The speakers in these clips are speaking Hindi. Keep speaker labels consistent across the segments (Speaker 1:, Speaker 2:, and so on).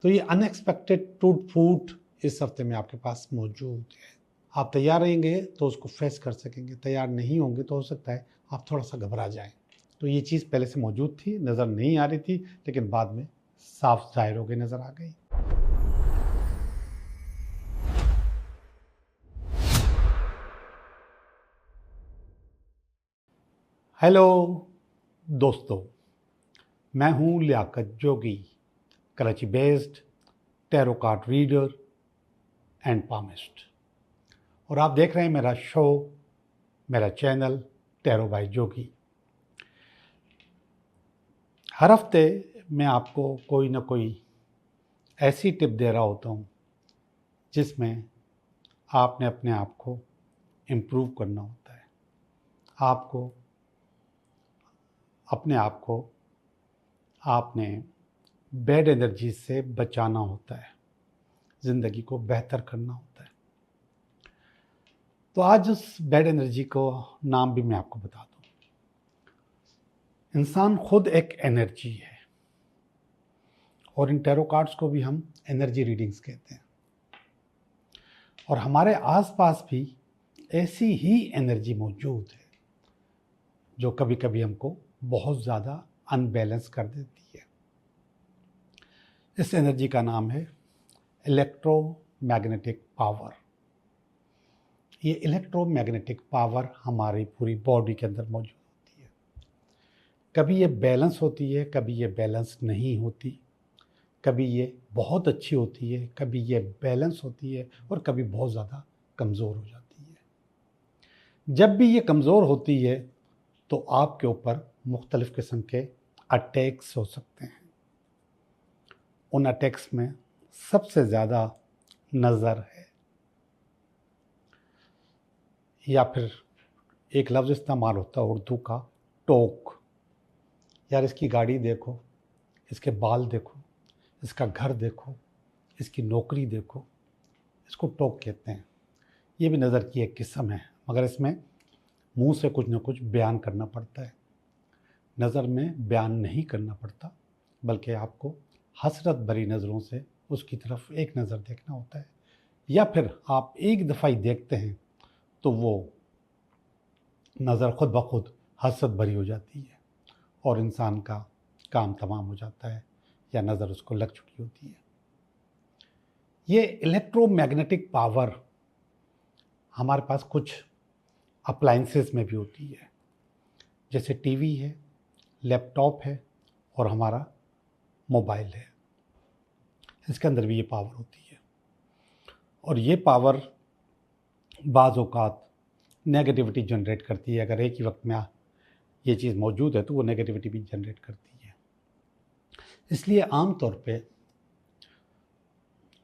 Speaker 1: तो ये अनएक्सपेक्टेड टूट फूट इस हफ्ते में आपके पास मौजूद है। आप तैयार रहेंगे तो उसको फेस कर सकेंगे, तैयार नहीं होंगे तो हो सकता है आप थोड़ा सा घबरा जाएं। तो ये चीज़ पहले से मौजूद थी, नज़र नहीं आ रही थी, लेकिन बाद में साफ जाहिर हो गई, नज़र आ गई। हेलो दोस्तों, मैं हूँ Liaquat Jogi, Karachi based tarot card reader and palmist, और आप देख रहे हैं मेरा शो, मेरा चैनल टैरो बाय जोगी। हर हफ्ते मैं आपको कोई ना कोई ऐसी टिप दे रहा होता हूँ जिसमें आपने अपने आप को इम्प्रूव करना होता है। आपको अपने आप को आपने बैड एनर्जी से बचाना होता है, ज़िंदगी को बेहतर करना होता है। तो आज उस बैड एनर्जी को नाम भी मैं आपको बता दूँ। इंसान खुद एक एनर्जी है, और इन टैरो कार्ड्स को भी हम एनर्जी रीडिंग्स कहते हैं। और हमारे आसपास भी ऐसी ही एनर्जी मौजूद है जो कभी कभी हमको बहुत ज़्यादा अनबैलेंस कर देती है। इस एनर्जी का नाम है इलेक्ट्रोमैग्नेटिक पावर। ये इलेक्ट्रोमैग्नेटिक पावर हमारी पूरी बॉडी के अंदर मौजूद होती है। कभी ये बैलेंस होती है, कभी ये बैलेंस नहीं होती, कभी ये बहुत अच्छी होती है, कभी ये बैलेंस होती है, और कभी बहुत ज़्यादा कमज़ोर हो जाती है। जब भी ये कमज़ोर होती है तो आपके ऊपर मुख्तलिफ़ किस्म के अटैक्स हो सकते हैं। उन अटैक्स में सबसे ज़्यादा नज़र है, या फिर एक लफ्ज़ इस्तेमाल होता है उर्दू का, टोक। यार इसकी गाड़ी देखो, इसके बाल देखो, इसका घर देखो, इसकी नौकरी देखो, इसको टोक कहते हैं। ये भी नज़र की एक किस्म है, मगर इसमें मुंह से कुछ ना कुछ बयान करना पड़ता है। नज़र में बयान नहीं करना पड़ता, बल्कि आपको हसरत भरी नज़रों से उसकी तरफ एक नज़र देखना होता है, या फिर आप एक दफ़ा ही देखते हैं तो वो नज़र खुद ब खुद हसरत भरी हो जाती है और इंसान का काम तमाम हो जाता है, या नज़र उसको लग चुकी होती है। ये इलेक्ट्रोमैग्नेटिक पावर हमारे पास कुछ अप्लाइंसेस में भी होती है, जैसे टीवी है, लैपटॉप है, और हमारा मोबाइल है। इसके अंदर भी ये पावर होती है, और ये पावर बाज़ औक़ात नेगेटिविटी जनरेट करती है। अगर एक ही वक्त में ये चीज़ मौजूद है तो वो नेगेटिविटी भी जनरेट करती है। इसलिए आम तौर पे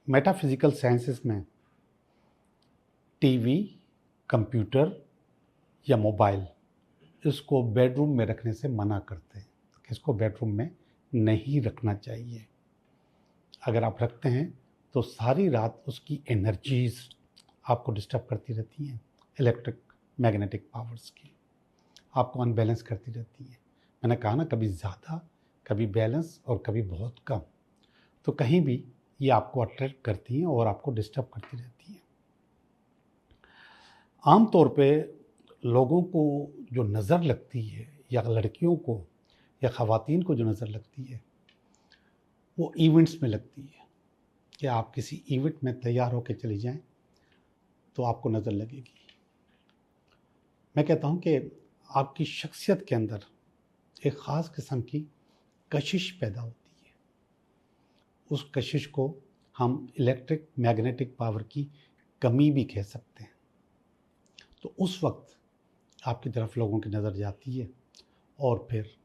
Speaker 1: मेटाफिज़िकल साइंसेस में टीवी, कंप्यूटर या मोबाइल, इसको बेडरूम में रखने से मना करते हैं कि इसको बेडरूम में नहीं रखना चाहिए। अगर आप रखते हैं तो सारी रात उसकी एनर्जीज़ आपको डिस्टर्ब करती रहती हैं, इलेक्ट्रिक मैग्नेटिक पावर्स की, आपको अनबैलेंस करती रहती है। मैंने कहा ना, कभी ज़्यादा, कभी बैलेंस, और कभी बहुत कम। तो कहीं भी ये आपको अट्रैक्ट करती हैं और आपको डिस्टर्ब करती रहती हैं। आम तौर पे लोगों को जो नज़र लगती है, या लड़कियों को या ख़वातीन को जो नज़र लगती है, वो इवेंट्स में लगती है। कि आप किसी इवेंट में तैयार होकर चली जाएं तो आपको नज़र लगेगी। मैं कहता हूं कि आपकी शख्सियत के अंदर एक ख़ास किस्म की कशिश पैदा होती है। उस कशिश को हम इलेक्ट्रिक मैग्नेटिक पावर की कमी भी कह सकते हैं। तो उस वक्त आपकी तरफ लोगों की नज़र जाती है और फिर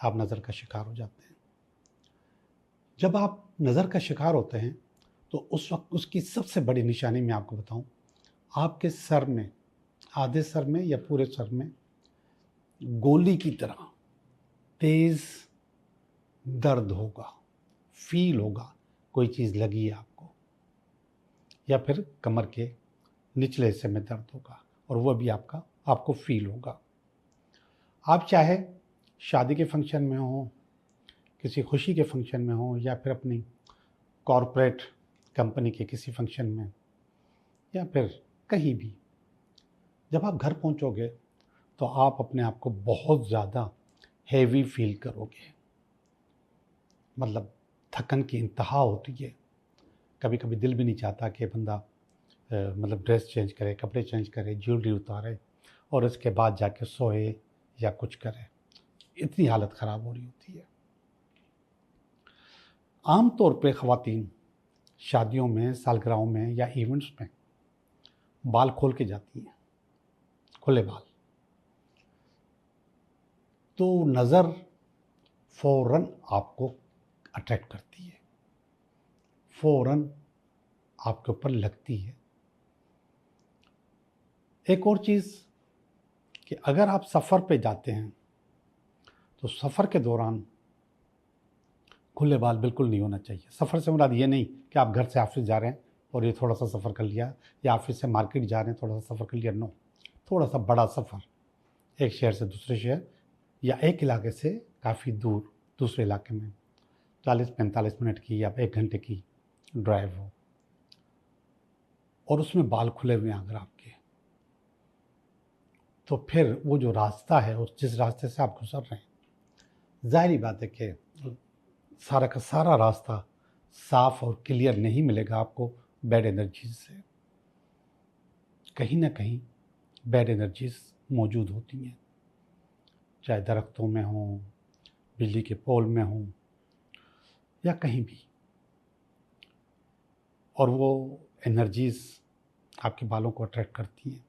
Speaker 1: आप नज़र का शिकार हो जाते हैं। जब आप नज़र का शिकार होते हैं तो उस वक्त उसकी सबसे बड़ी निशानी मैं आपको बताऊं, आपके सर में, आधे सर में या पूरे सर में गोली की तरह तेज़ दर्द होगा, फील होगा, कोई चीज़ लगी है आपको, या फिर कमर के निचले हिस्से में दर्द होगा, और वह भी आपको फील होगा। आप चाहे शादी के फंक्शन में हो, किसी खुशी के फंक्शन में हो, या फिर अपनी कॉरपोरेट कंपनी के किसी फंक्शन में या फिर कहीं भी जब आप घर पहुंचोगे तो आप अपने आप को बहुत ज़्यादा हैवी फील करोगे, मतलब थकन की इंतहा होती है। कभी कभी दिल भी नहीं चाहता कि बंदा मतलब ड्रेस चेंज करे, कपड़े चेंज करे, ज्वेलरी उतारे और उसके बाद जाके सोए या कुछ करे। इतनी हालत ख़राब हो रही होती है। आम तौर पे ख़वातीन शादियों में, सालगिरहों में या इवेंट्स में बाल खोल के जाती हैं, खुले बाल। तो नज़र फ़ौरन आपको अट्रैक्ट करती है, फ़ौरन आपके ऊपर लगती है। एक और चीज़ कि अगर आप सफ़र पे जाते हैं तो सफ़र के दौरान खुले बाल बिल्कुल नहीं होना चाहिए। सफ़र से मुराद ये नहीं कि आप घर से ऑफिस जा रहे हैं और ये थोड़ा सा सफ़र कर लिया, या ऑफिस से मार्केट जा रहे हैं थोड़ा सा सफ़र कर लिया। नो, थोड़ा सा बड़ा सफ़र, एक शहर से दूसरे शहर या एक इलाके से काफ़ी दूर दूसरे इलाके में 40-45 मिनट की या 1 घंटे की ड्राइव हो और उसमें बाल खुले हुए हैं अगर आपके, तो फिर वो जो रास्ता है, उस जिस रास्ते से आप गुजर रहे हैं, ज़ाहिरी बात है कि सारा का सारा रास्ता साफ और क्लियर नहीं मिलेगा आपको बैड एनर्जीज से। कहीं ना कहीं बैड एनर्जीज मौजूद होती हैं, चाहे दरख्तों में हो, बिजली के पोल में हो या कहीं भी। और वो एनर्जीज आपके बालों को अट्रैक्ट करती हैं,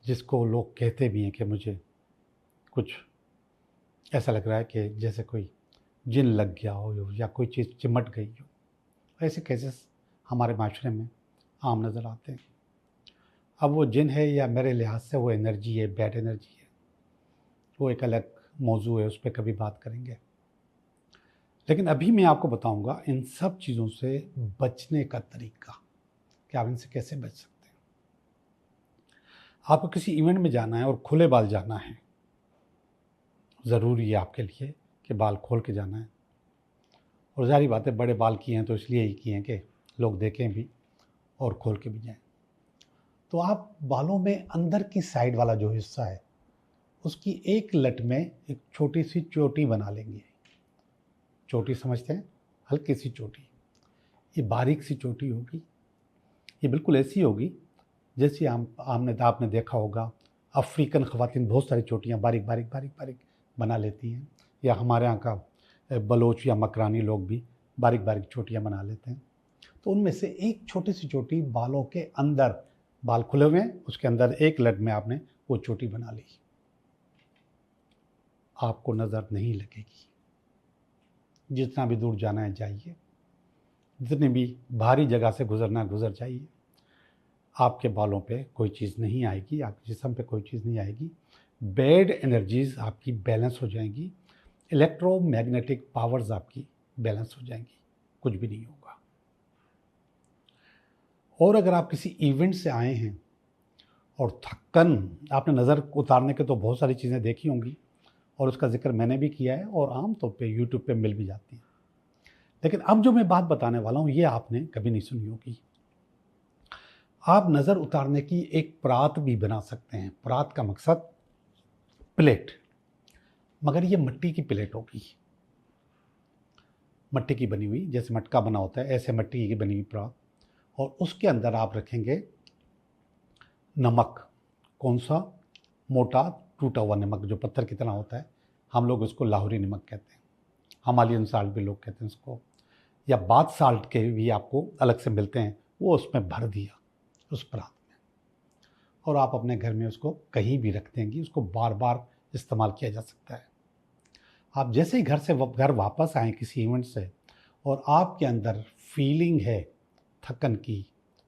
Speaker 1: जिसको लोग कहते भी हैं कि मुझे कुछ ऐसा लग रहा है कि जैसे कोई जिन लग गया हो या कोई चीज़ चिमट गई हो। ऐसे केसेस हमारे माशरे में आम नज़र आते हैं। अब वो जिन है या मेरे लिहाज से वो एनर्जी है, बैड एनर्जी है, वो एक अलग मौजू है, उस पर कभी बात करेंगे। लेकिन अभी मैं आपको बताऊंगा इन सब चीज़ों से बचने का तरीका, कि आप इनसे कैसे बच सकते हैं। आपको किसी इवेंट में जाना है और खुले बाल जाना है, ज़रूरी है आपके लिए कि बाल खोल के जाना है। और ज़ाहिर बात है बड़े बाल किए हैं तो इसलिए ही किए हैं कि लोग देखें भी और खोल के भी जाएं। तो आप बालों में अंदर की साइड वाला जो हिस्सा है उसकी एक लट में एक छोटी सी चोटी बना लेंगे। चोटी समझते हैं, हल्की सी चोटी। ये बारीक सी चोटी होगी, ये बिल्कुल ऐसी होगी जैसे आपने देखा होगा अफ्रीकन ख़वातीन बहुत सारी चोटियाँ बारीक बारीक बारीक बारीक बना लेती हैं, या हमारे यहाँ का बलोच या मकरानी लोग भी बारीक बारीक चोटियाँ बना लेते हैं। तो उनमें से एक छोटी सी चोटी बालों के अंदर, बाल खुले हुए हैं उसके अंदर एक लट में आपने वो चोटी बना ली। आपको नज़र नहीं लगेगी। जितना भी दूर जाना है जाइए, जितनी भी भारी जगह से गुजरना है गुजर जाइए, आपके बालों पे कोई चीज़ नहीं आएगी, आपके जिस्म पे कोई चीज़ नहीं आएगी। बैड एनर्जीज आपकी बैलेंस हो जाएंगी, इलेक्ट्रोमैग्नेटिक पावर्स आपकी बैलेंस हो जाएंगी, कुछ भी नहीं होगा। और अगर आप किसी इवेंट से आए हैं और थक्कन, आपने नज़र उतारने के तो बहुत सारी चीज़ें देखी होंगी और उसका जिक्र मैंने भी किया है और आम तौर पे यूट्यूब पे मिल भी जाती हैं। लेकिन अब जो मैं बात बताने वाला हूँ ये आपने कभी नहीं सुनी होगी। आप नज़र उतारने की एक परात भी बना सकते हैं। परात का मकसद प्लेट, मगर ये मिट्टी की प्लेट होगी, मिट्टी की बनी हुई, जैसे मटका बना होता है ऐसे मिट्टी की बनी हुई परात। और उसके अंदर आप रखेंगे नमक। कौन सा? मोटा टूटा हुआ नमक जो पत्थर की तरह होता है। हम लोग उसको लाहौरी नमक कहते हैं, हिमालयन साल्ट भी लोग कहते हैं उसको, या बाथ साल्ट के भी आपको अलग से मिलते हैं। वो उसमें भर दिया उस परात में, और आप अपने घर में उसको कहीं भी रख देंगी, उसको बार बार इस्तेमाल किया जा सकता है। आप जैसे ही घर वापस आएँ किसी इवेंट से और आपके अंदर फीलिंग है थकन की,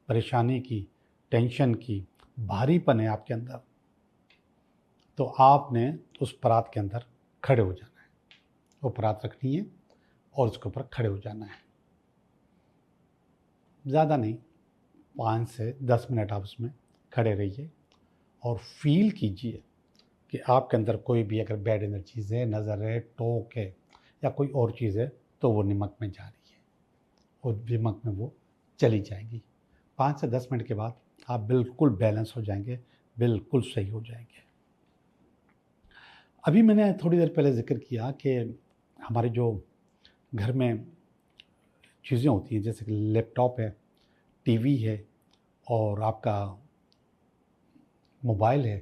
Speaker 1: परेशानी की, टेंशन की, भारीपन है आपके अंदर, तो आपने उस परात के अंदर खड़े हो जाना है। वो परात रखनी है और उसके ऊपर खड़े हो जाना है। ज़्यादा नहीं, 5 से 10 मिनट आप उसमें खड़े रहिए और फील कीजिए कि आपके अंदर कोई भी अगर बैड एनर्जीज है, नज़र है, टोक है या कोई और चीज़ है, तो वो नमक में जा रही है और नमक में वो चली जाएगी। 5 से 10 मिनट के बाद आप बिल्कुल बैलेंस हो जाएंगे, बिल्कुल सही हो जाएंगे। अभी मैंने थोड़ी देर पहले जिक्र किया कि हमारे जो घर में चीज़ें होती हैं, जैसे कि लैपटॉप है, टीवी है और आपका मोबाइल है,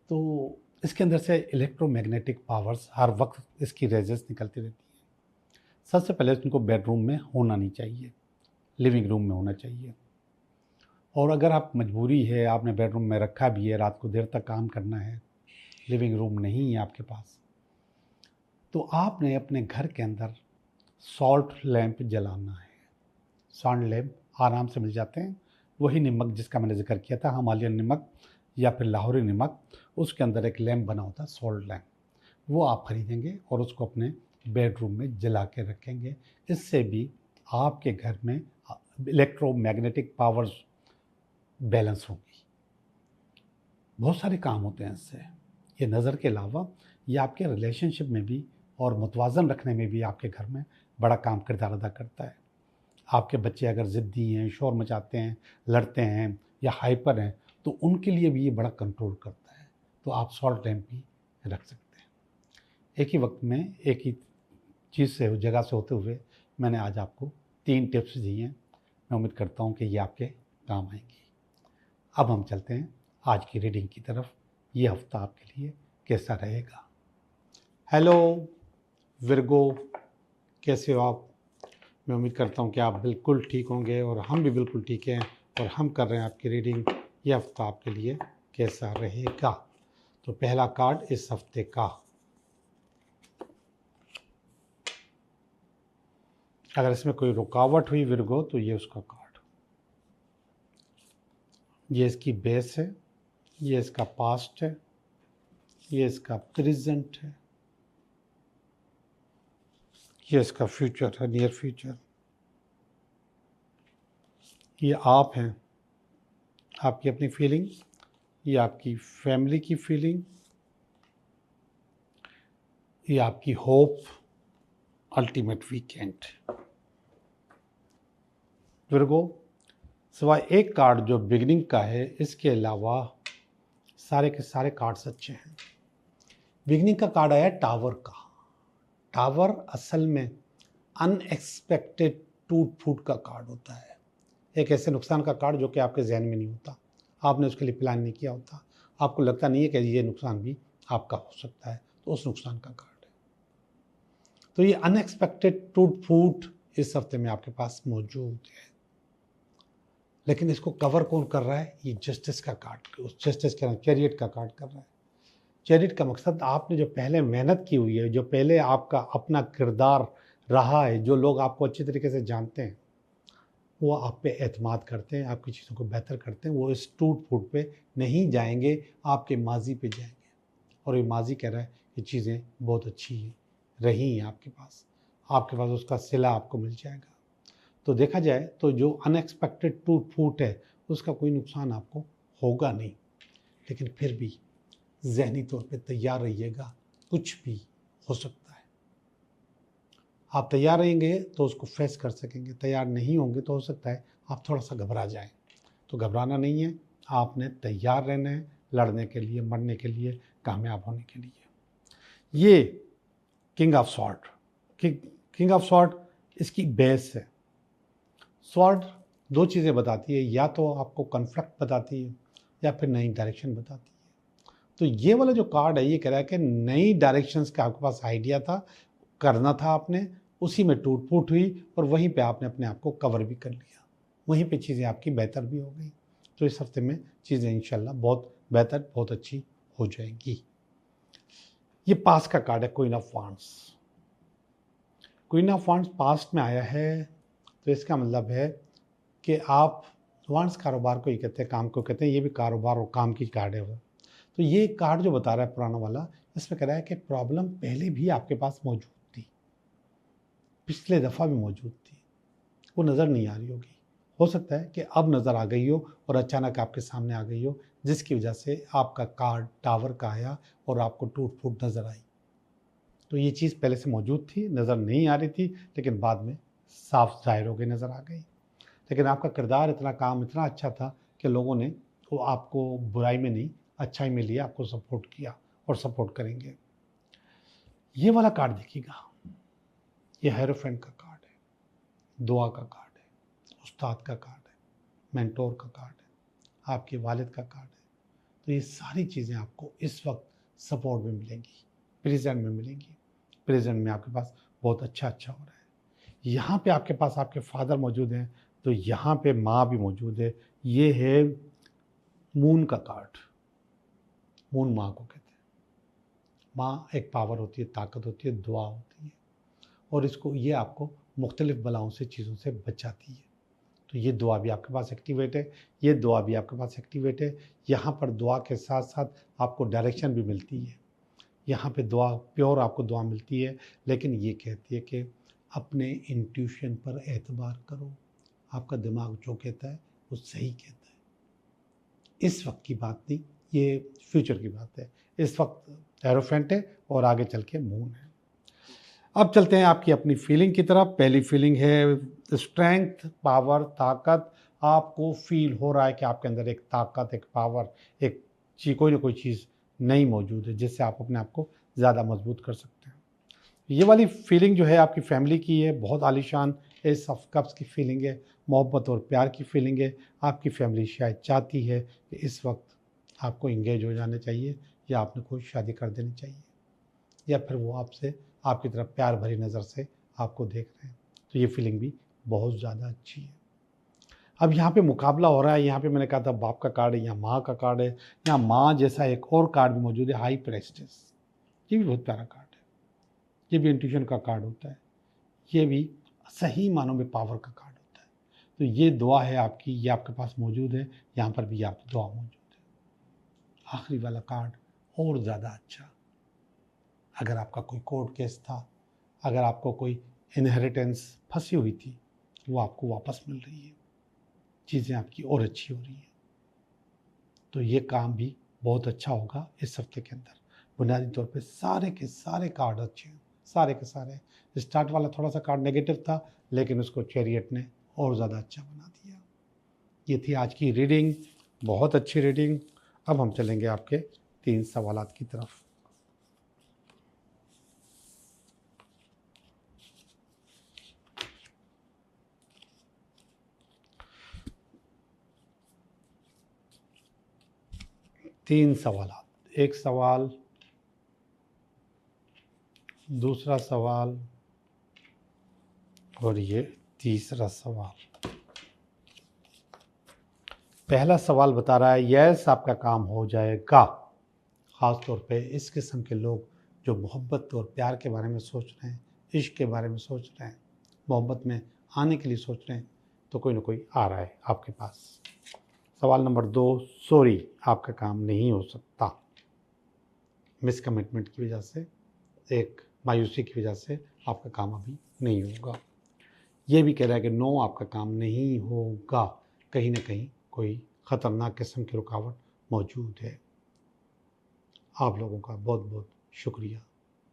Speaker 1: तो इसके अंदर से इलेक्ट्रोमैग्नेटिक पावर्स हर वक्त इसकी रेजेस निकलती रहती हैं। सबसे पहले इनको बेडरूम में होना नहीं चाहिए, लिविंग रूम में होना चाहिए। और अगर आप मजबूरी है, आपने बेडरूम में रखा भी है, रात को देर तक काम करना है, लिविंग रूम नहीं है आपके पास, तो आपने अपने घर के अंदर सॉल्ट लैंप जलाना है। सॉल्ट लैंप आराम से मिल जाते हैं, वही नमक जिसका मैंने जिक्र किया था, हिमालयन नमक या फिर लाहौरी नमक, उसके अंदर एक लैंप बना होता है सॉल्ट लैंप, वो आप खरीदेंगे और उसको अपने बेडरूम में जला के रखेंगे। इससे भी आपके घर में इलेक्ट्रोमैग्नेटिक पावर्स बैलेंस होगी। बहुत सारे काम होते हैं इससे। ये नज़र के अलावा ये आपके रिलेशनशिप में भी और मुतवाज़न रखने में भी आपके घर में बड़ा काम किरदार अदा करता है। आपके बच्चे अगर ज़िद्दी हैं, शोर मचाते हैं, लड़ते हैं या हाइपर हैं, तो उनके लिए भी ये बड़ा कंट्रोल करता है। तो आप सॉल्ट लैंप भी रख सकते हैं। एक ही वक्त में एक ही चीज़ से, जगह से होते हुए मैंने आज आपको 3 टिप्स दिए हैं। मैं उम्मीद करता हूँ कि ये आपके काम आएंगी। अब हम चलते हैं आज की रीडिंग की तरफ। ये हफ्ता आपके लिए कैसा रहेगा? हेलो विर्गो, कैसे हो आप? मैं उम्मीद करता हूँ कि आप बिल्कुल ठीक होंगे और हम भी बिल्कुल ठीक हैं और हम कर रहे हैं आपकी रीडिंग। ये हफ्ता आपके लिए कैसा रहेगा? तो पहला कार्ड इस हफ्ते का, अगर इसमें कोई रुकावट हुई विर्गो तो ये उसका कार्ड, ये इसकी बेस है, ये इसका पास्ट है, ये इसका प्रेजेंट है, ये इसका फ्यूचर है, नियर फ्यूचर। ये आप हैं, आपकी अपनी फीलिंग, ये आपकी फैमिली की फीलिंग, ये आपकी होप, अल्टीमेट वीकेंड। विर्गो, सिवाय एक कार्ड जो बिगिनिंग का है, इसके अलावा सारे के सारे कार्ड्स अच्छे हैं। बिगिनिंग का कार्ड आया टावर का। टावर असल में अनएक्सपेक्टेड टूट फूट का कार्ड होता है, एक ऐसे नुकसान का कार्ड जो कि आपके जहन में नहीं होता, आपने उसके लिए प्लान नहीं किया होता, आपको लगता नहीं है कि ये नुकसान भी आपका हो सकता है, तो उस नुकसान का कार्ड है। तो ये अनएक्सपेक्टेड टूट फूट इस हफ्ते में आपके पास मौजूद है। लेकिन इसको कवर कौन कर रहा है? ये जस्टिस का कार्ड, जस्टिस के चैरियट का कार्ड कर रहा है। चैरियट का मकसद, आपने जो पहले मेहनत की हुई है, जो पहले आपका अपना किरदार रहा है, जो लोग आपको अच्छी तरीके से जानते हैं, वो आप पे एतमाद करते हैं, आपकी चीज़ों को बेहतर करते हैं, वो इस टूट फूट पे नहीं जाएंगे, आपके माजी पे जाएंगे। और ये माजी कह रहा है कि चीज़ें बहुत अच्छी रही हैं आपके पास उसका सिला आपको मिल जाएगा। तो देखा जाए तो जो अनएक्सपेक्टेड टूट फूट है, उसका कोई नुकसान आपको होगा नहीं, लेकिन फिर भी ज़हनी तौर पे तैयार रहिएगा, कुछ भी हो सकता है। आप तैयार रहेंगे तो उसको फेस कर सकेंगे, तैयार नहीं होंगे तो हो सकता है आप थोड़ा सा घबरा जाएं। तो घबराना नहीं है, आपने तैयार रहना है लड़ने के लिए, मरने के लिए, कामयाब होने के लिए। ये king of sword, king of sword इसकी बेस है। स्वॉर्ड 2 चीज़ें बताती है, या तो आपको कॉन्फ्लिक्ट बताती है या फिर नई डायरेक्शन बताती है। तो ये वाला जो कार्ड है, ये कह रहा है कि नई डायरेक्शंस का आपके पास आइडिया था, करना था आपने, उसी में टूट फूट हुई और वहीं पे आपने अपने आप को कवर भी कर लिया, वहीं पे चीज़ें आपकी बेहतर भी हो गई। तो इस हफ्ते में चीज़ें इंशाल्लाह बहुत बेहतर, बहुत अच्छी हो जाएंगी। ये पास्ट का कार्ड है, queen of wands. Queen of wands past में आया है, तो इसका मतलब है कि आप वांड्स कारोबार को ही कहते हैं, काम को कहते हैं, ये भी कारोबार और काम की कार्ड है वो। तो ये कार्ड जो बता रहा है पुराना वाला, इसमें कह रहा है कि प्रॉब्लम पहले भी आपके पास मौजूद थी, पिछले दफ़ा भी मौजूद थी, वो नज़र नहीं आ रही होगी। हो सकता है कि अब नज़र आ गई हो और अचानक आपके सामने आ गई हो, जिसकी वजह से आपका कार्ड टावर का आया और आपको टूट फूट नज़र आई। तो ये चीज़ पहले से मौजूद थी, नज़र नहीं आ रही थी, लेकिन बाद में साफ ज़ाहिर हो गई, नज़र आ गई। लेकिन आपका किरदार इतना काम इतना अच्छा था कि लोगों ने वो आपको बुराई में नहीं अच्छाई में लिया, आपको सपोर्ट किया और सपोर्ट करेंगे। ये वाला कार्ड देखिएगा, ये हेरोफेंट का कार्ड है, दुआ का कार्ड है, उस्ताद का कार्ड है, मेंटोर का कार्ड है, आपके वालिद का कार्ड है। तो ये सारी चीज़ें आपको इस वक्त सपोर्ट में मिलेंगी, प्रेजेंट में मिलेंगी। प्रेजेंट में आपके पास बहुत अच्छा हो रहा है। यहाँ पे आपके पास आपके फादर मौजूद हैं, तो यहाँ पे माँ भी मौजूद है। ये है मून का कार्ड। मून माँ को कहते हैं। माँ एक पावर होती है, ताकत होती है, दुआ होती है, और इसको ये आपको मुख्तलिफ बलाओं से चीज़ों से बचाती है। तो ये दुआ भी आपके पास एक्टिवेट है, ये दुआ भी आपके पास एक्टिवेट है। यहाँ पर दुआ के साथ साथ आपको डायरेक्शन भी मिलती है। यहाँ पे दुआ प्योर आपको दुआ मिलती है, लेकिन ये कहती है कि अपने इंट्यूशन पर एतबार करो। आपका दिमाग जो कहता है वो सही कहता है। इस वक्त की बात नहीं, ये फ्यूचर की बात है। इस वक्त एरोफेंट है और आगे चल के मून है। अब चलते हैं आपकी अपनी फीलिंग की तरफ। पहली फीलिंग है स्ट्रेंथ, पावर, ताकत। आपको फील हो रहा है कि आपके अंदर एक ताकत, एक पावर, एक कोई ना कोई चीज़ नई मौजूद है जिससे आप अपने आप को ज़्यादा मजबूत कर सकते हैं। ये वाली फीलिंग जो है आपकी फैमिली की है, बहुत आलीशान एस ऑफ कप्स की फीलिंग है, मोहब्बत और प्यार की फीलिंग है। आपकी फैमिली शायद चाहती है कि इस वक्त आपको इंगेज हो जाना चाहिए, या आपने कोई शादी कर देनी चाहिए, या फिर वो आपसे आपकी तरफ प्यार भरी नज़र से आपको देख रहे हैं। तो ये फीलिंग भी बहुत ज़्यादा अच्छी है। अब यहाँ पे मुकाबला हो रहा है। यहाँ पे मैंने कहा था बाप का कार्ड है, यहाँ माँ का कार्ड है, यहाँ माँ जैसा एक और कार्ड भी मौजूद है, हाई प्रेस्टिस। ये भी बहुत प्यारा कार्ड है। ये भी इंट्यूशन का कार्ड होता है, ये भी सही मानों में पावर का कार्ड होता है। तो ये दुआ है आपकी, ये आपके पास मौजूद है, यहाँ पर भी आपकी दुआ मौजूद है। आखिरी वाला कार्ड और ज़्यादा अच्छा। अगर आपका कोई कोर्ट केस था, अगर आपको कोई इनहेरिटेंस फंसी हुई थी, वो आपको वापस मिल रही है, चीज़ें आपकी और अच्छी हो रही हैं। तो ये काम भी बहुत अच्छा होगा इस हफ्ते के अंदर। बुनियादी तौर पे सारे के सारे कार्ड अच्छे हैं, सारे के सारे। स्टार्ट वाला थोड़ा सा कार्ड नेगेटिव था, लेकिन उसको चैरियट ने और ज़्यादा अच्छा बना दिया। ये थी आज की रीडिंग, बहुत अच्छी रीडिंग। अब हम चलेंगे आपके 3 सवालात की तरफ। तीन सवालात, एक सवाल, दूसरा सवाल और ये तीसरा सवाल। पहला सवाल बता रहा है यस आपका काम हो जाएगा। ख़ास तौर पे इस किस्म के लोग जो मोहब्बत और प्यार के बारे में सोच रहे हैं, इश्क के बारे में सोच रहे हैं, मोहब्बत में आने के लिए सोच रहे हैं, तो कोई ना कोई आ रहा है आपके पास। सवाल नंबर 2, सॉरी आपका काम नहीं हो सकता। मिसकमिटमेंट की वजह से, एक मायूसी की वजह से आपका काम अभी नहीं होगा। ये भी कह रहा है कि नो आपका काम नहीं होगा, कहीं ना कहीं कोई ख़तरनाक किस्म की रुकावट मौजूद है। आप लोगों का बहुत बहुत शुक्रिया।